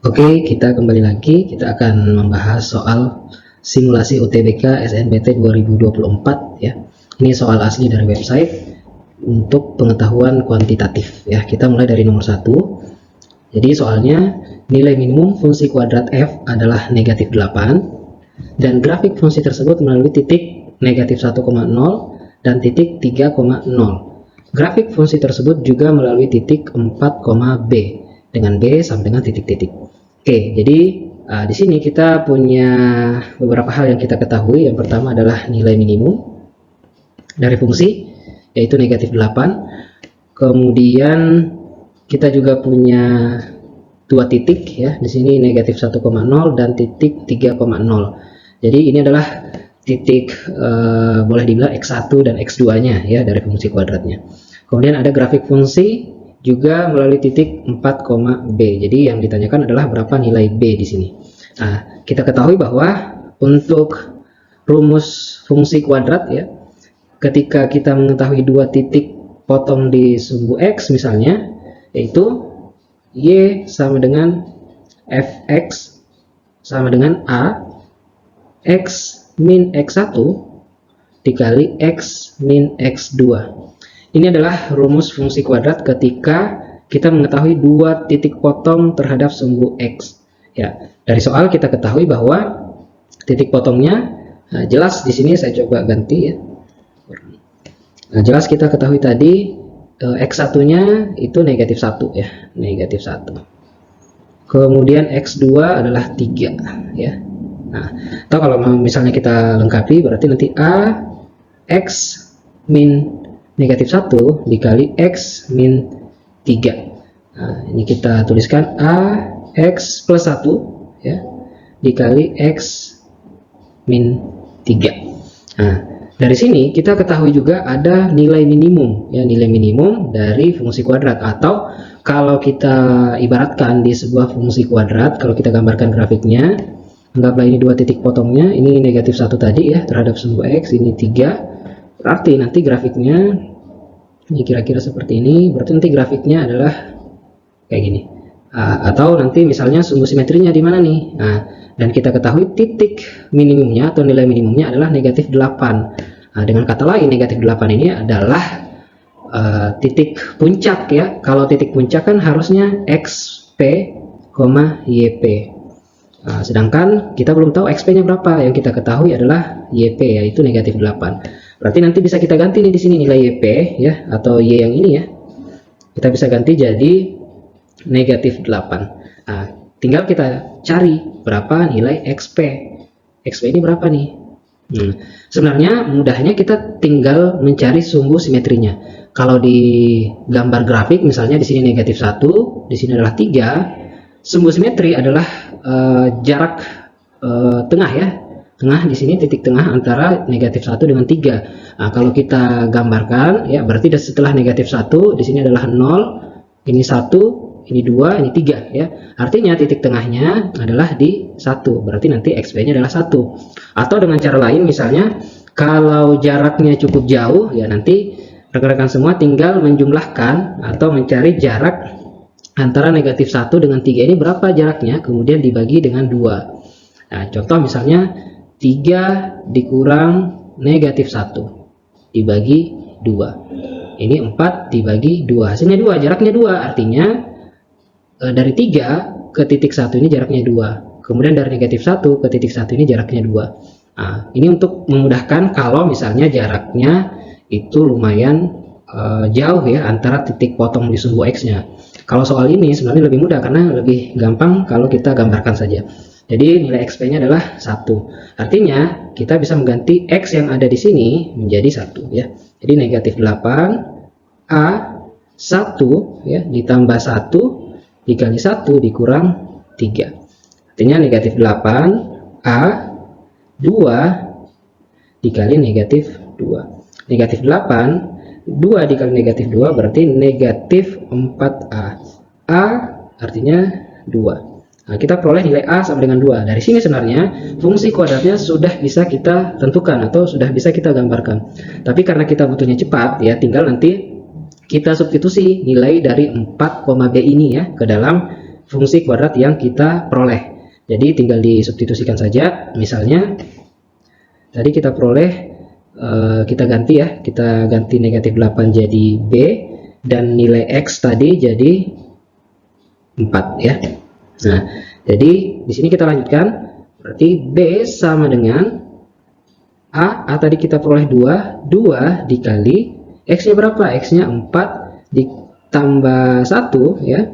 Oke, kita kembali lagi. Kita akan membahas soal simulasi UTBK SNBT 2024 ya. Ini soal asli dari website untuk pengetahuan kuantitatif ya. Kita mulai dari nomor 1. Jadi soalnya nilai minimum fungsi kuadrat f adalah negatif 8 dan grafik fungsi tersebut melalui titik negatif 1,0 dan titik 3,0. Grafik fungsi tersebut juga melalui titik 4, B dengan B sampai dengan titik-titik. Oke, jadi di sini kita punya beberapa hal yang kita ketahui. Yang pertama adalah nilai minimum dari fungsi, yaitu negatif 8. Kemudian kita juga punya dua titik ya, di sini negatif 1,0 dan titik 3,0. Jadi ini adalah titik boleh dibilang x1 dan x2-nya ya dari fungsi kuadratnya. Kemudian ada grafik fungsi juga melalui titik 4, B. Jadi yang ditanyakan adalah berapa nilai B di sini. Nah, kita ketahui bahwa untuk rumus fungsi kuadrat ya, ketika kita mengetahui dua titik potong di sumbu X misalnya, yaitu Y sama dengan Fx sama dengan A X min X1 dikali X min X2. Ini adalah rumus fungsi kuadrat ketika kita mengetahui dua titik potong terhadap sumbu X. Ya, dari soal kita ketahui bahwa titik potongnya jelas di sini saya coba ganti ya. Nah, jelas kita ketahui tadi X1-nya itu negatif 1 ya, negatif 1. Kemudian X2 adalah 3 ya. Nah, atau kalau misalnya kita lengkapi berarti nanti A X min negatif 1 dikali X min 3. Nah, ini kita tuliskan A X plus 1 ya, dikali X min 3. Nah, dari sini kita ketahui juga ada nilai minimum ya, nilai minimum dari fungsi kuadrat. Atau kalau kita ibaratkan di sebuah fungsi kuadrat, kalau kita gambarkan grafiknya, anggaplah ini dua titik potongnya, ini negatif 1 tadi ya terhadap sumbu X, ini 3. Berarti nanti grafiknya ini kira-kira seperti ini. Berarti nanti grafiknya adalah kayak gini. Atau nanti misalnya sumbu simetrinya di mana nih? Nah, dan kita ketahui titik minimumnya atau nilai minimumnya adalah negatif 8. Nah, dengan kata lain negatif 8 ini adalah titik puncak ya. Kalau titik puncak kan harusnya XP, YP. Nah, sedangkan kita belum tahu XP-nya berapa. Yang kita ketahui adalah YP, yaitu negatif 8. Berarti nanti bisa kita ganti nih di sini nilai YP ya, atau Y yang ini ya. Kita bisa ganti jadi negatif 8. Nah, tinggal kita cari berapa nilai XP. XP ini berapa nih? Sebenarnya mudahnya kita tinggal mencari sumbu simetrinya. Kalau di gambar grafik misalnya di sini negatif 1, di sini adalah 3. Sumbu simetri adalah jarak tengah ya. Tengah di sini titik tengah antara negatif 1 dengan 3. Nah, kalau kita gambarkan ya, berarti setelah negatif 1 di sini adalah 0, ini 1, ini 2, ini 3 ya. Artinya titik tengahnya adalah di 1. Berarti nanti XP-nya adalah 1. Atau dengan cara lain misalnya kalau jaraknya cukup jauh ya, nanti rekan-rekan semua tinggal menjumlahkan atau mencari jarak antara negatif 1 dengan 3 ini berapa jaraknya, kemudian dibagi dengan 2. Nah, contoh misalnya 3 dikurang negatif 1 dibagi 2. Ini 4 dibagi 2. Hasilnya 2, jaraknya 2. Artinya dari 3 ke titik 1 ini jaraknya 2. Kemudian dari negatif 1 ke titik 1 ini jaraknya 2. Nah, ini untuk memudahkan kalau misalnya jaraknya itu lumayan jauh ya antara titik potong di sumbu X-nya. Kalau soal ini sebenarnya lebih mudah karena lebih gampang kalau kita gambarkan saja. Jadi nilai XP-nya adalah 1. Artinya kita bisa mengganti X yang ada di sini menjadi 1 ya. Jadi negatif 8 A 1 ya ditambah 1 dikali 1 dikurang 3. Artinya negatif 8 A 2 dikali negatif 2. Negatif 8 2 dikali negatif 2 berarti negatif 4A. A artinya 2. Nah, kita peroleh nilai A sama dengan 2. Dari sini sebenarnya fungsi kuadratnya sudah bisa kita tentukan atau sudah bisa kita gambarkan. Tapi karena kita butuhnya cepat ya, tinggal nanti kita substitusi nilai dari 4, B ini ya ke dalam fungsi kuadrat yang kita peroleh. Jadi tinggal disubstitusikan saja. Misalnya tadi kita peroleh, kita ganti ya, kita ganti negatif 8 jadi B, dan nilai X tadi jadi 4 ya. Nah, jadi di sini kita lanjutkan, berarti B sama dengan A tadi kita peroleh 2 dikali X-nya berapa? X-nya 4 ditambah 1 ya,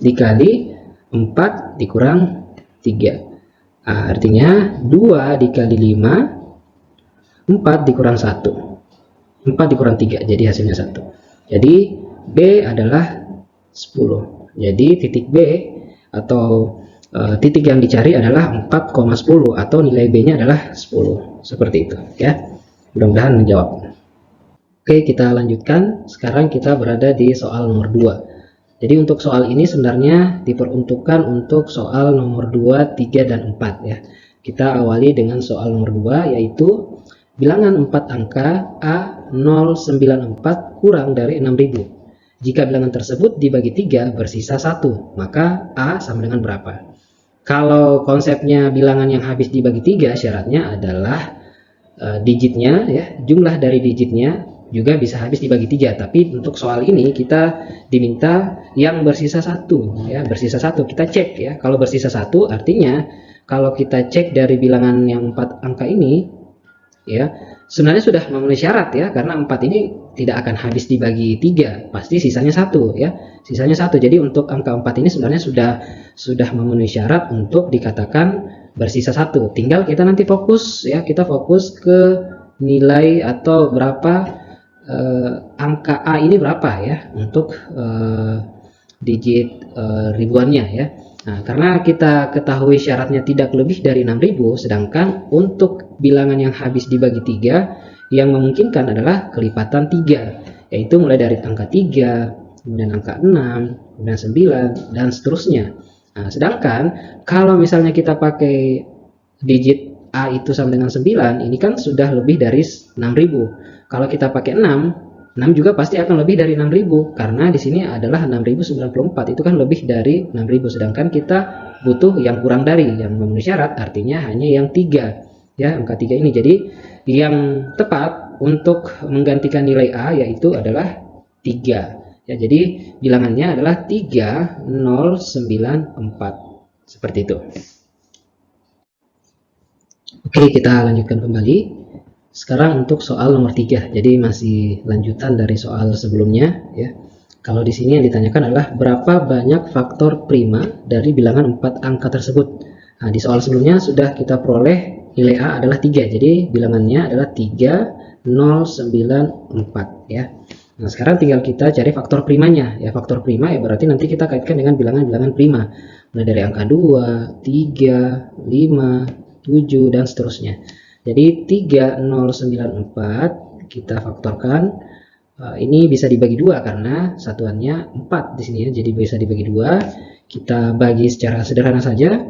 dikali 4 dikurang 3. Artinya 2 dikali 5, 4 dikurang 1, 4 dikurang 3, jadi hasilnya 1. Jadi B adalah 10. Jadi titik B atau titik yang dicari adalah 4,10 atau nilai B-nya adalah 10. Seperti itu ya. Mudah-mudahan menjawab. Oke, kita lanjutkan. Sekarang kita berada di soal nomor 2. Jadi untuk soal ini sebenarnya diperuntukkan untuk soal nomor 2, 3, dan 4 ya. Kita awali dengan soal nomor 2, yaitu bilangan 4 angka A094 kurang dari 6000. Jika bilangan tersebut dibagi 3 bersisa 1, maka A sama dengan berapa? Kalau konsepnya bilangan yang habis dibagi 3, syaratnya adalah digitnya ya, jumlah dari digitnya juga bisa habis dibagi 3. Tapi untuk soal ini kita diminta yang bersisa 1 ya, bersisa 1. Kita cek ya, kalau bersisa 1 artinya kalau kita cek dari bilangan yang 4 angka ini ya, sebenarnya sudah memenuhi syarat ya, karena 4 ini tidak akan habis dibagi 3, pasti sisanya 1 ya, sisanya 1. Jadi untuk angka 4 ini sebenarnya sudah memenuhi syarat untuk dikatakan bersisa 1. Tinggal kita nanti fokus ya, kita fokus ke nilai atau berapa angka A ini berapa ya untuk digit ribuannya ya. Nah, karena kita ketahui syaratnya tidak lebih dari 6000, sedangkan untuk bilangan yang habis dibagi 3 yang memungkinkan adalah kelipatan 3, yaitu mulai dari angka 3, kemudian angka 6, kemudian 9, dan seterusnya. Nah, sedangkan kalau misalnya kita pakai digit A itu sama dengan 9, ini kan sudah lebih dari 6000. Kalau kita pakai 6 juga pasti akan lebih dari 6000, karena di sini adalah 6094, itu kan lebih dari 6000, sedangkan kita butuh yang kurang dari, yang memenuhi syarat, artinya hanya yang 3 ya, angka 3 ini. Jadi yang tepat untuk menggantikan nilai A yaitu adalah 3 ya, jadi bilangannya adalah 3094 seperti itu. Oke, kita lanjutkan kembali. Sekarang untuk soal nomor 3, jadi masih lanjutan dari soal sebelumnya ya. Kalau di sini yang ditanyakan adalah berapa banyak faktor prima dari bilangan 4 angka tersebut. Nah, di soal sebelumnya sudah kita peroleh nilai A adalah 3, jadi bilangannya adalah 3094 ya. Nah, sekarang tinggal kita cari faktor primanya ya. Faktor prima ya berarti nanti kita kaitkan dengan bilangan-bilangan prima, mulai dari angka 2, 3, 5, 7, dan seterusnya. Jadi 3094 kita faktorkan, ini bisa dibagi 2 karena satuannya 4 di sini ya, jadi bisa dibagi 2. Kita bagi secara sederhana saja.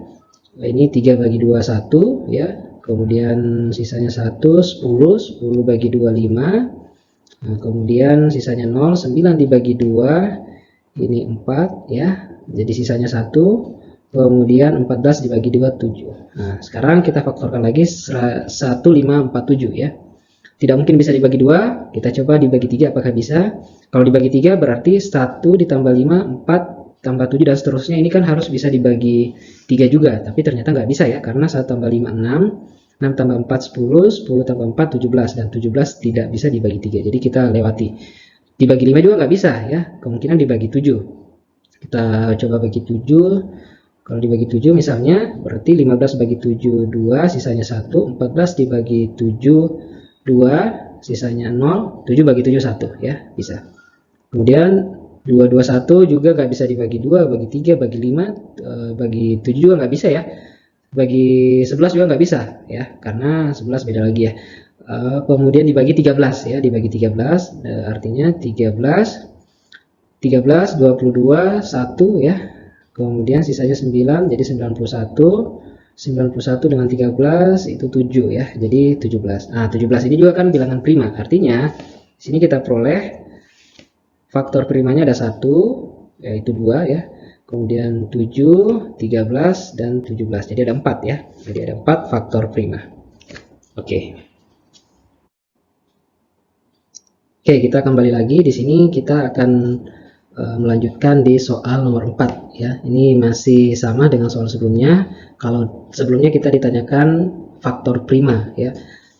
Ini 3 bagi 2 1 ya, kemudian sisanya 1, 10 bagi 2 5. Nah, kemudian sisanya 0, 9 dibagi 2 ini 4 ya, jadi sisanya 1. Kemudian 14 dibagi 2 7. Nah, sekarang kita faktorkan lagi 1547 ya. Tidak mungkin bisa dibagi 2, kita coba dibagi 3 apakah bisa. Kalau dibagi 3 berarti 1 ditambah 5, 4 tambah 7, dan seterusnya. Ini kan harus bisa dibagi 3 juga, tapi ternyata nggak bisa ya, karena 1 tambah 5 6, 6 tambah 4 10, 10 tambah 4 17, dan 17 tidak bisa dibagi 3, jadi kita lewati. Dibagi 5 juga nggak bisa ya, kemungkinan dibagi 7. Kita coba bagi 7. Kalau dibagi 7 misalnya, berarti 15 bagi 7 2, sisanya 1, 14 dibagi 7 2, sisanya 0, 7 bagi 7 1 ya, bisa. Kemudian 221 juga nggak bisa dibagi 2, bagi 3, bagi 5, bagi 7 juga nggak bisa ya. Bagi 11 juga nggak bisa ya, karena 11 beda lagi ya. Kemudian dibagi 13 ya, dibagi 13, artinya 13, 22, 1 ya. Kemudian sisanya 9, jadi 91. 91 dengan 13 itu 7 ya, jadi 17. Nah, 17 ini juga kan bilangan prima, artinya di sini kita peroleh faktor primanya ada 1, yaitu 2 ya. kemudian 7, 13, dan 17. Jadi ada 4 ya. Jadi ada 4 faktor prima. Oke. Oke, kita kembali lagi. Di sini kita akan melanjutkan di soal nomor 4 ya. Ini masih sama dengan soal sebelumnya. Kalau sebelumnya kita ditanyakan faktor prima ya.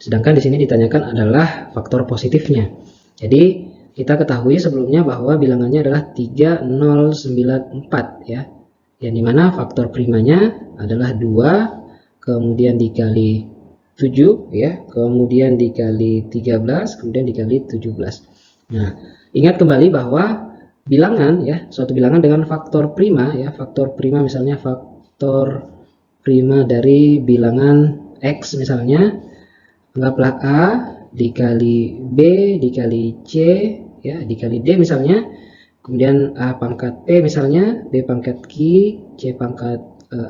Sedangkan di sini ditanyakan adalah faktor positifnya. Jadi kita ketahui sebelumnya bahwa bilangannya adalah 3094 ya. Yang dimana faktor primanya adalah 2, kemudian dikali 7 ya, kemudian dikali 13, kemudian dikali 17. Nah, ingat kembali bahwa bilangan ya, suatu bilangan dengan faktor prima ya, faktor prima misalnya faktor prima dari bilangan X misalnya, anggaplah A dikali B dikali C ya, dikali D misalnya, kemudian A pangkat P misalnya, B pangkat Q, C pangkat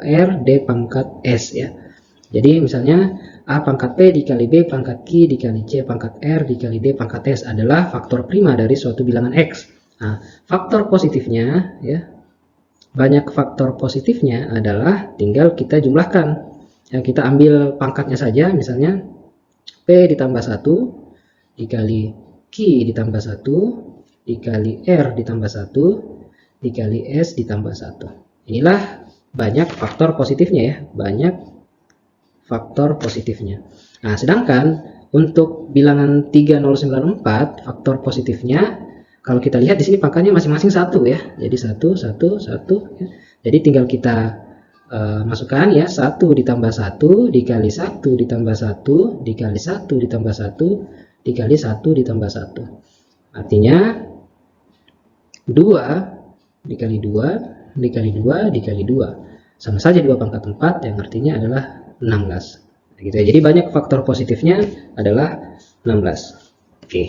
R, D pangkat S ya. Jadi misalnya A pangkat P dikali B pangkat Q dikali C pangkat R dikali D pangkat S adalah faktor prima dari suatu bilangan X. Nah, faktor positifnya ya, banyak faktor positifnya adalah tinggal kita jumlahkan. Ya, kita ambil pangkatnya saja, misalnya P ditambah 1 dikali Q ditambah 1 dikali R ditambah 1 dikali S ditambah 1. Inilah banyak faktor positifnya ya, banyak faktor positifnya. Nah, sedangkan untuk bilangan 3094 faktor positifnya, kalau kita lihat di sini pangkatnya masing-masing 1 ya. Jadi 1 1 1 ya. Jadi tinggal kita masukkan ya, 1 ditambah 1 dikali 1 ditambah 1 dikali 1 ditambah 1 dikali 1 ditambah 1. Artinya 2 dikali 2 dikali 2 dikali 2 sama saja 2 pangkat 4, yang artinya adalah 16. Gitu ya. Jadi banyak faktor positifnya adalah 16. Oke.